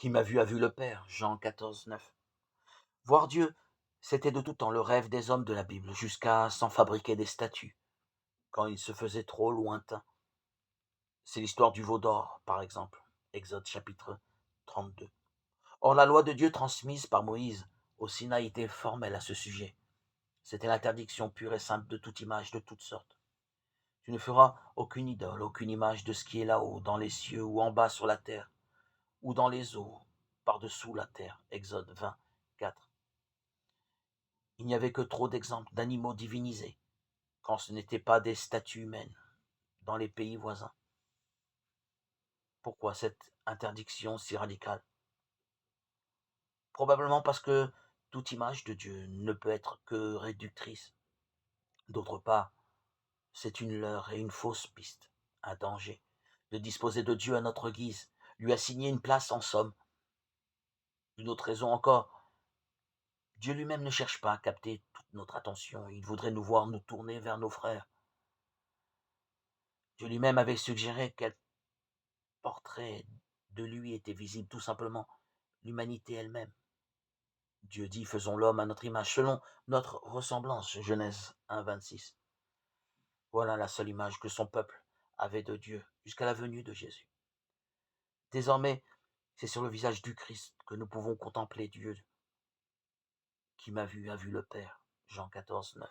Qui m'a vu a vu le Père. Jean 14, 9. Voir Dieu, c'était de tout temps le rêve des hommes de la Bible, jusqu'à s'en fabriquer des statues, quand il se faisait trop lointain. C'est l'histoire du veau d'or, par exemple. Exode chapitre 32. Or, la loi de Dieu transmise par Moïse au Sinaï était formelle à ce sujet. C'était l'interdiction pure et simple de toute image de toutes sortes. Tu ne feras aucune idole, aucune image de ce qui est là-haut, dans les cieux, ou en bas sur la terre, ou dans les eaux, par-dessous la terre. Exode 20, 4. Il n'y avait que trop d'exemples d'animaux divinisés, quand ce n'étaient pas des statues humaines, dans les pays voisins. Pourquoi cette interdiction si radicale? Probablement parce que toute image de Dieu ne peut être que réductrice. D'autre part, c'est une leurre et une fausse piste, un danger, de disposer de Dieu à notre guise, lui assigner une place en somme. Une autre raison encore, Dieu lui-même ne cherche pas à capter toute notre attention, il voudrait nous voir nous tourner vers nos frères. Dieu lui-même avait suggéré quel portrait de lui était visible, tout simplement l'humanité elle-même. Dieu dit, faisons l'homme à notre image, selon notre ressemblance, Genèse 1, 26. Voilà la seule image que son peuple avait de Dieu, jusqu'à la venue de Jésus. Désormais, c'est sur le visage du Christ que nous pouvons contempler Dieu. Qui m'a vu a vu le Père. Jean 14, 9.